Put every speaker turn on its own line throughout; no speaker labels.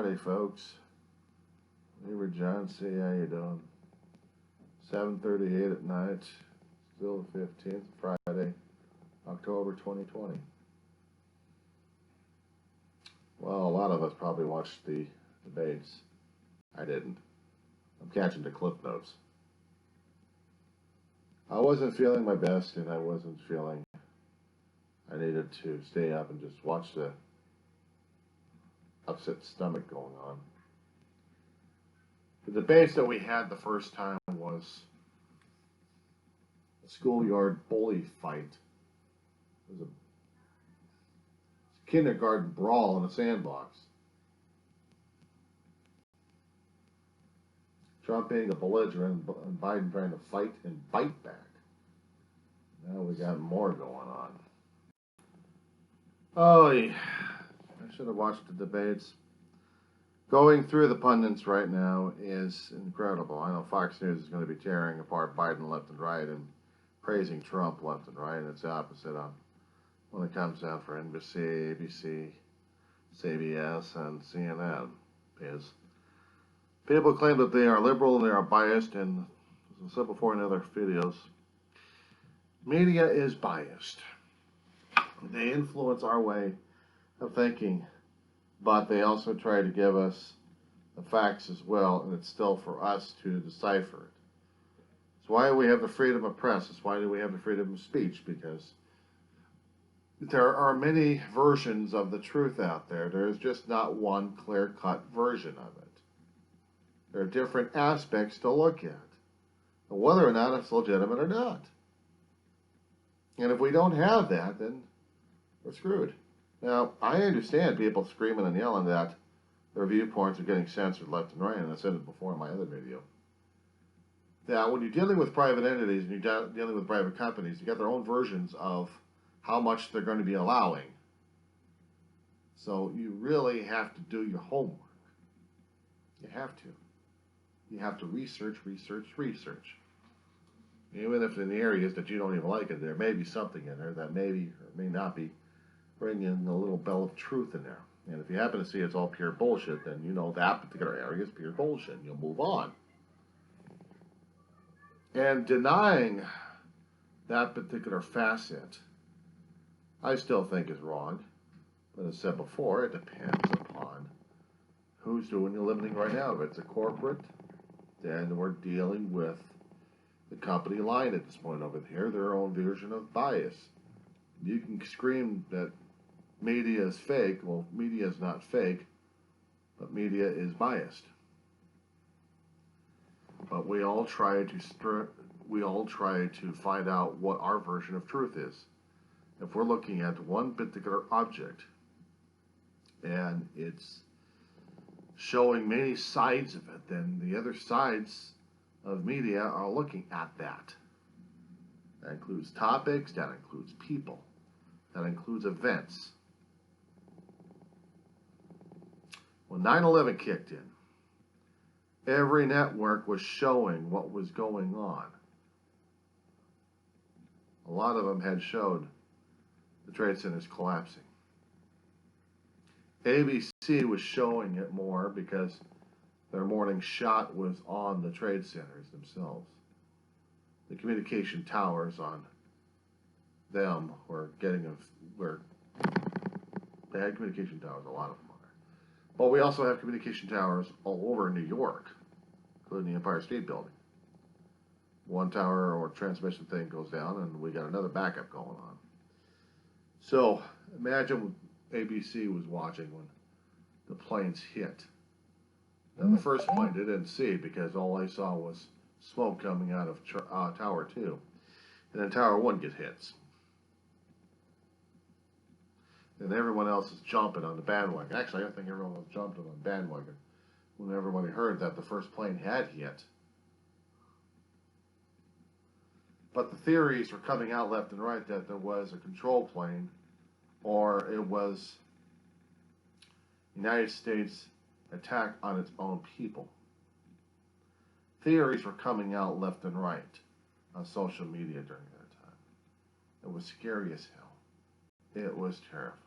Friday, folks. Neighbor John C. How you doing? 7:38 at night. Still the 15th, Friday, October 2020. Well, a lot of us probably watched the debates. I didn't. I'm catching the clip notes. I wasn't feeling my best, and I wasn't feeling I needed to stay up and just watch the upset stomach going on. The debates that we had the first time was a schoolyard bully fight. It was a kindergarten brawl in a sandbox. Trump being a belligerent and Biden trying to fight and bite back. Now we got more going on. Oh, yeah. I should have watched the debates. Going through the pundits right now is incredible. I know Fox News is going to be tearing apart Biden left and right and praising Trump left and right. And it's the opposite on when it comes down for NBC, ABC, CBS, and CNN. Is people claim that they are liberal and they are biased, and as I said before in other videos, media is biased. They influence our way of thinking, but they also try to give us the facts as well, and it's still for us to decipher it. That's why we have the freedom of press. That's why we have the freedom of speech, because there are many versions of the truth out there. There is just not one clear-cut version of it. There are different aspects to look at, and whether or not it's legitimate or not. And if we don't have that, then we're screwed. Now, I understand people screaming and yelling that their viewpoints are getting censored left and right, and I said it before in my other video. That when you're dealing with private entities and you're dealing with private companies, you got their own versions of how much they're going to be allowing. So you really have to do your homework. You have to. You have to research. Even if in the areas that you don't even like it, there may be something in there that maybe or may not be bringing a little bell of truth in there. And if you happen to see it's all pure bullshit, then you know that particular area is pure bullshit, and you'll move on. And denying that particular facet, I still think is wrong. But as I said before, it depends upon who's doing the limiting right now. If it's a corporate, then we're dealing with the company line at this point over here, their own version of bias. You can scream that media is fake. Well, media is not fake, but media is biased. But we all try to find out what our version of truth is. If we're looking at one particular object and it's showing many sides of it, then the other sides of media are looking at that. That includes topics, that includes people, that includes events. When 9/11 kicked in, every network was showing what was going on. A lot of them had showed the trade centers collapsing. ABC was showing it more because their morning shot was on the trade centers themselves. The communication towers on them were they had communication towers, a lot of them are. But we also have communication towers all over New York, including the Empire State Building. One tower or transmission thing goes down, and we got another backup going on. So imagine ABC was watching when the planes hit. Now, the first plane they didn't see because all they saw was smoke coming out of Tower 2. And then Tower 1 gets hits. And everyone else is jumping on the bandwagon. Actually, I think everyone was jumping on the bandwagon when everybody heard that the first plane had hit. But the theories were coming out left and right that there was a control plane or it was United States attack on its own people. Theories were coming out left and right on social media during that time. It was scary as hell. It was terrifying.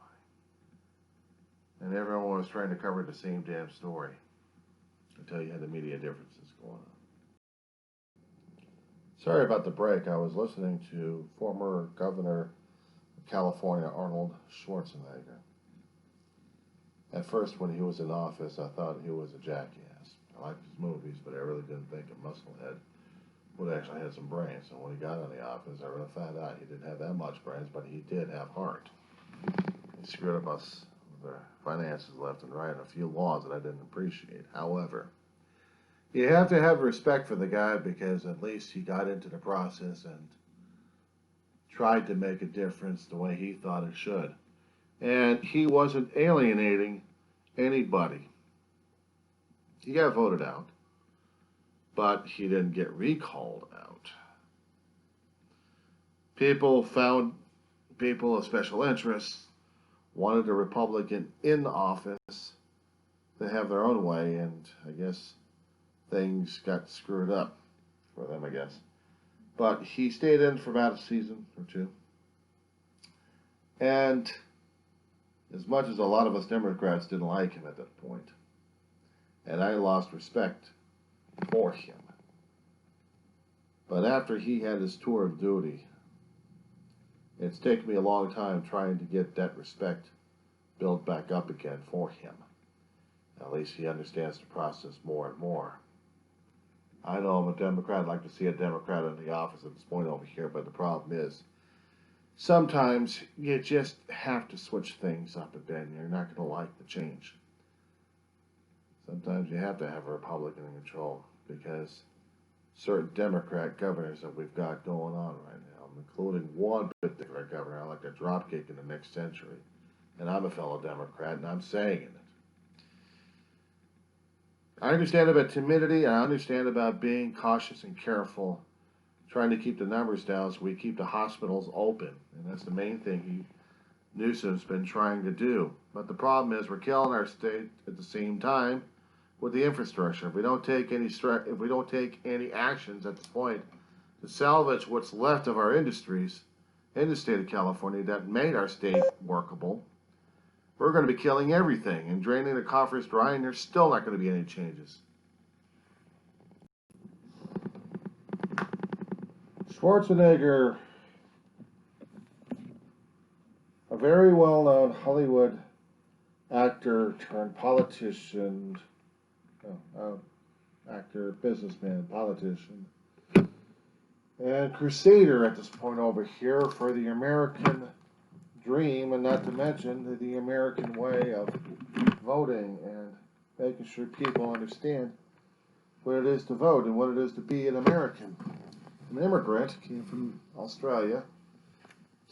and everyone was trying to cover the same damn story until you had the media differences going on. Sorry about the break. I was listening to former Governor of California, Arnold Schwarzenegger. At first, when he was in office, I thought he was a jackass. I liked his movies, but I really didn't think a musclehead would actually have some brains. And when he got in the office, I really found out he didn't have that much brains, but he did have heart. He screwed up us with our finances left and right and a few laws that I didn't appreciate. However, you have to have respect for the guy because at least he got into the process and tried to make a difference the way he thought it should. And he wasn't alienating anybody. He got voted out, but he didn't get recalled out. People found people of special interest wanted a Republican in office to have their own way, and I guess things got screwed up for them, I guess. But he stayed in for about a season or two. And as much as a lot of us Democrats didn't like him at that point, and I lost respect for him. But after he had his tour of duty, it's taken me a long time trying to get that respect built back up again for him. At least he understands the process more and more. I know I'm a Democrat. I'd like to see a Democrat in the office at this point over here, but the problem is sometimes you just have to switch things up a bit, and you're not going to like the change. Sometimes you have to have a Republican in control because certain Democrat governors that we've got going on right now, including one particular governor I like to dropkick in the next century, and I'm a fellow Democrat, and I'm saying it. I understand about timidity, I understand about being cautious and careful, trying to keep the numbers down so we keep the hospitals open, and that's the main thing Newsom's been trying to do. But the problem is we're killing our state at the same time with the infrastructure. If we don't take any actions at this point to salvage what's left of our industries in the state of California that made our state workable, we're going to be killing everything and draining the coffers dry, and there's still not going to be any changes. Schwarzenegger, a very well-known Hollywood actor turned politician, actor, businessman, politician, and crusader at this point over here for the American dream, and not to mention the American way of voting and making sure people understand what it is to vote and what it is to be an American. An immigrant, came from Australia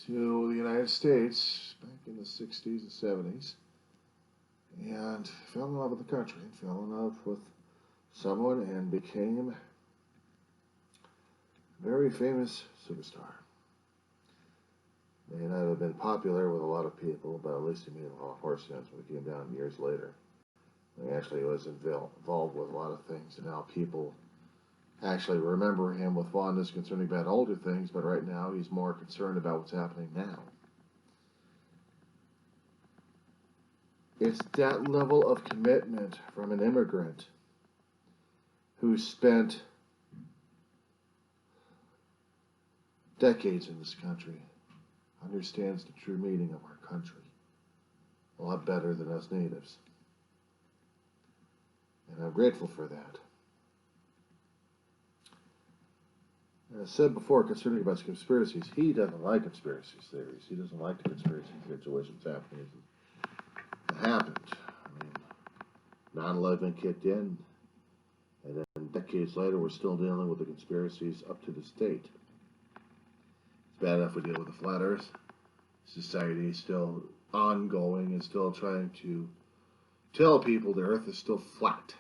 to the United States back in the 60s and 70s, and fell in love with the country, and fell in love with someone, and became a very famous superstar. May not have been popular with a lot of people, but at least he made a lot of horse sense when he came down years later. He actually was involved with a lot of things, and now people actually remember him with fondness concerning about older things, but right now he's more concerned about what's happening now. It's that level of commitment from an immigrant who spent decades in this country, understands the true meaning of our country a lot better than us natives. And I'm grateful for that. As I said before, concerning about conspiracies, he doesn't like conspiracy theories. He doesn't like the conspiracy situations happening. It happened. I mean, 9/11 kicked in, and then decades later, we're still dealing with the conspiracies up to this date. It's bad enough we deal with the flat earth. Society is still ongoing and still trying to tell people the earth is still flat.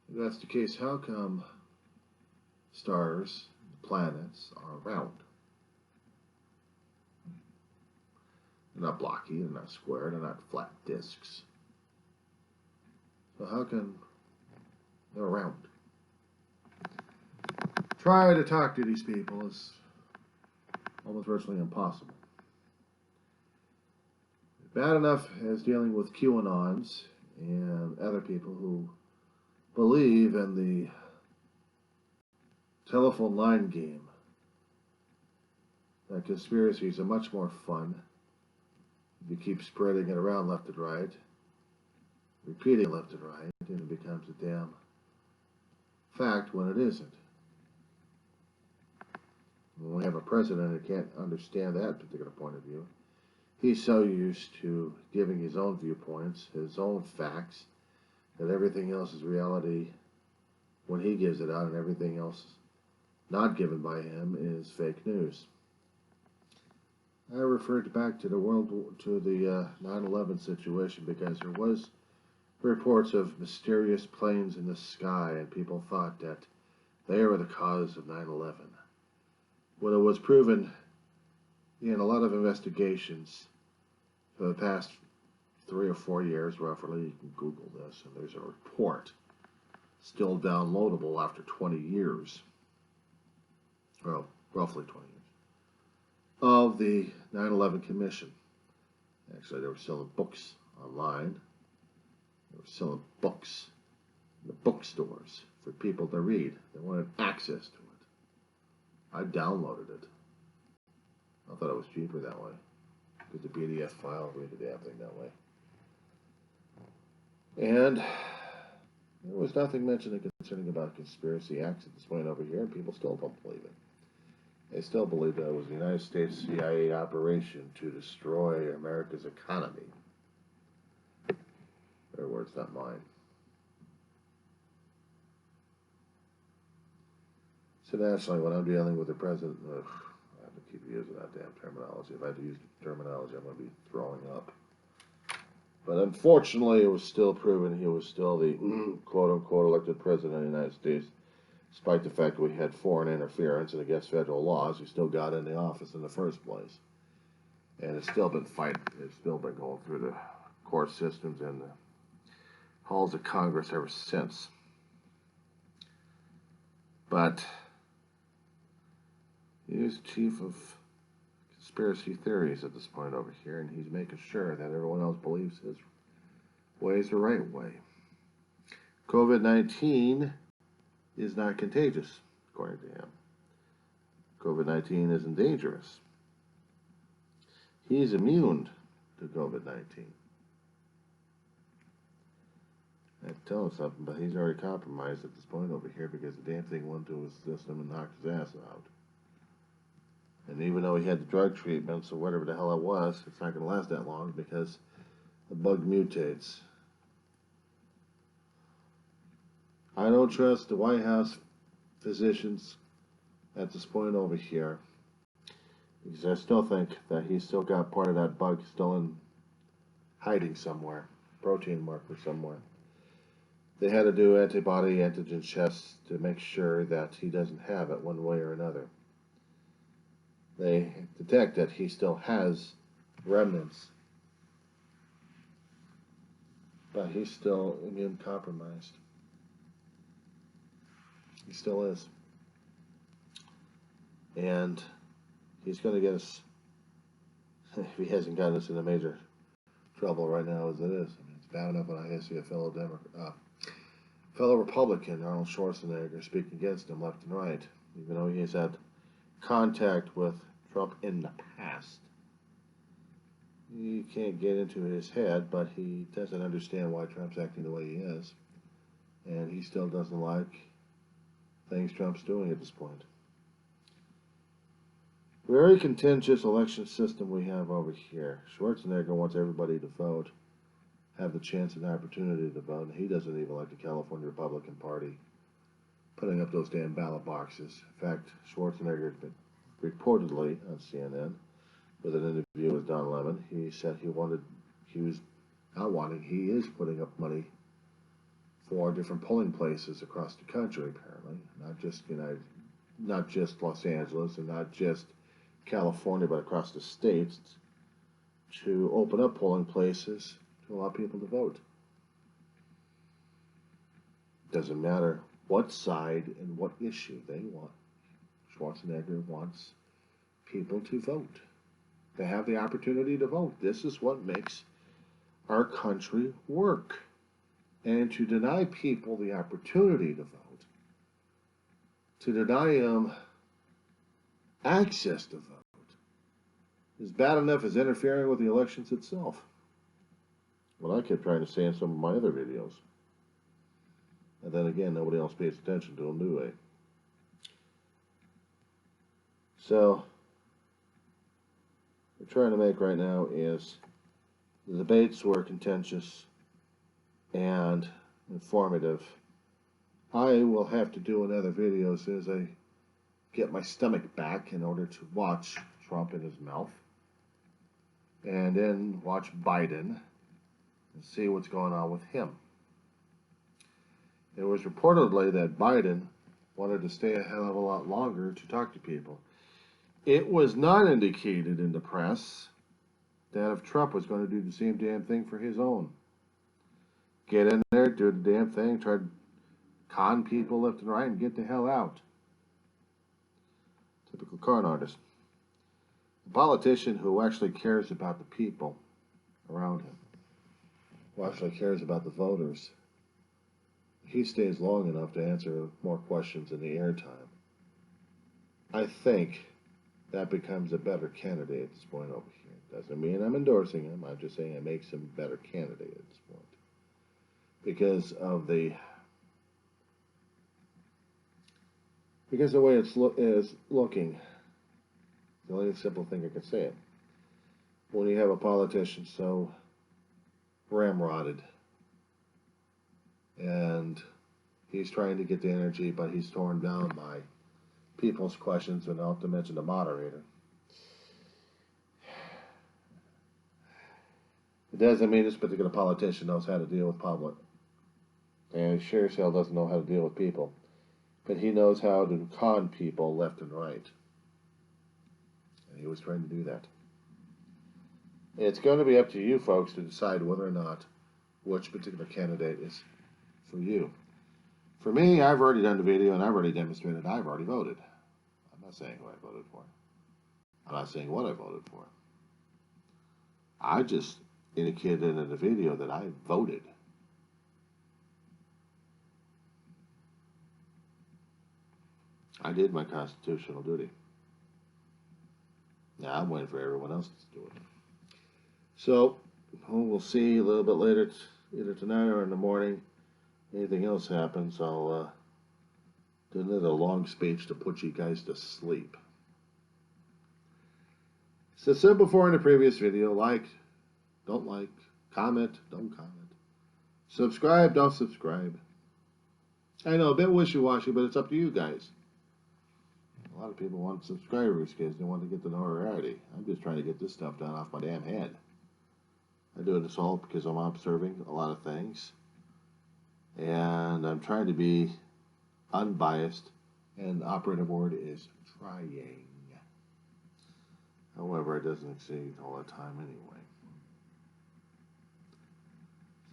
If that's the case, how come stars, planets are round? They're not blocky, they're not square, they're not flat discs. So how can they're round? Try to talk to these people is almost virtually impossible. Bad enough as dealing with QAnons and other people who believe in the telephone line game. That conspiracies are much more fun if you keep spreading it around left and right, repeating left and right, and it becomes a damn fact when it isn't. When we have a president who can't understand that particular point of view, he's so used to giving his own viewpoints, his own facts, that everything else is reality when he gives it out, and everything else not given by him is fake news. I referred back to the 9/11 situation because there was reports of mysterious planes in the sky, and people thought that they were the cause of 9/11. When it was proven in a lot of investigations for the past 3 or 4 years, roughly, you can Google this, and there's a report still downloadable after 20 years, well, roughly 20 years, of the 9/11 Commission. Actually, they were selling books online. They were selling books in the bookstores for people to read. They wanted access to it. I downloaded it. I thought it was cheaper that way. Get the PDF file, read the damn thing that way. And there was nothing mentioned concerning about conspiracy acts at this point over here, and people still don't believe it. They still believe that it was the United States CIA operation to destroy America's economy. Their words, not mine. So nationally, when I'm dealing with the president, I have to keep using that damn terminology. If I had to use the terminology, I'm going to be throwing up. But unfortunately, it was still proven he was still the quote-unquote elected president of the United States. Despite the fact that we had foreign interference and against federal laws, he still got in the office in the first place. And it's still been fighting. It's still been going through the court systems and the halls of Congress ever since. But he is chief of conspiracy theories at this point over here, and he's making sure that everyone else believes his way is the right way. COVID-19 is not contagious, according to him. COVID-19 isn't dangerous. He's immune to COVID-19. I tell him something, but he's already compromised at this point over here because the damn thing went to his system and knocked his ass out. And even though he had the drug treatments or whatever the hell it was, it's not going to last that long because the bug mutates. I don't trust the White House physicians at this point over here because I still think that he's still got part of that bug still in hiding somewhere, protein marker somewhere. They had to do antibody antigen tests to make sure that he doesn't have it one way or another. They detect that he still has remnants, but he's still immune compromised. He still is. And he's going to get us, if he hasn't gotten us into major trouble right now as it is. I mean, it's bad enough when I see a fellow Republican, Arnold Schwarzenegger, speak against him left and right, even though he's had contact with Trump in the past. You can't get into his head, but he doesn't understand why Trump's acting the way he is. And he still doesn't like things Trump's doing at this point. Very contentious election system we have over here. Schwarzenegger wants everybody to vote, have the chance and opportunity to vote, and he doesn't even like the California Republican Party putting up those damn ballot boxes. In fact, Schwarzenegger had been reportedly on CNN with an interview with Don Lemon. He said he is putting up money for different polling places across the country, apparently, not just Los Angeles and not just California, but across the states, to open up polling places to allow people to vote. Doesn't matter what side and what issue they want. Schwarzenegger wants people to vote. to have the opportunity to vote. This is what makes our country work. And to deny people the opportunity to vote, to deny them access to vote, is bad enough as interfering with the elections itself. What I kept trying to say in some of my other videos. And then again, nobody else pays attention to them, do they? So, what we're trying to make right now is the debates were contentious and informative. I will have to do another video as soon as I get my stomach back in order to watch Trump in his mouth. And then watch Biden and see what's going on with him. It was reportedly that Biden wanted to stay a hell of a lot longer to talk to people. It was not indicated in the press that if Trump was going to do the same damn thing for his own. Get in there, do the damn thing, try to con people left and right, and get the hell out. Typical con artist. A politician who actually cares about the people around him, who actually cares about the voters, he stays long enough to answer more questions in the airtime. I think that becomes a better candidate at this point over here. Doesn't mean I'm endorsing him. I'm just saying it makes him a better candidate at this point. Because of the way it's looking. The only simple thing I can say it. When you have a politician so ramrodded and he's trying to get the energy, but he's torn down by people's questions, and not to mention the moderator. It doesn't mean this particular politician knows how to deal with public. And he sure as hell doesn't know how to deal with people. But he knows how to con people left and right. And he was trying to do that. It's going to be up to you folks to decide whether or not which particular candidate is for you. For me, I've already done the video and I've already demonstrated I've already voted. I'm not saying who I voted for. I'm not saying what I voted for. I just indicated in the video that I voted. I did my constitutional duty. Now I'm waiting for everyone else to do it. So, we'll see a little bit later, either tonight or in the morning. Anything else happens, I'll do another long speech to put you guys to sleep. As I said before in the previous video, like, don't like, comment, don't comment. Subscribe, don't subscribe. I know, a bit wishy-washy, but it's up to you guys. A lot of people want subscribers because they want to get the notoriety. I'm just trying to get this stuff done off my damn head. I do this all because I'm observing a lot of things. And I'm trying to be unbiased. And the operative word is trying. However, it doesn't succeed all the time anyway.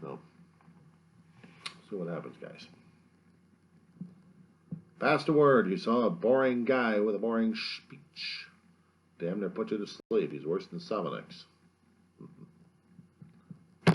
So, see what happens, guys. Pass the word. You saw a boring guy with a boring speech. Damn near put you to sleep. He's worse than Sominex.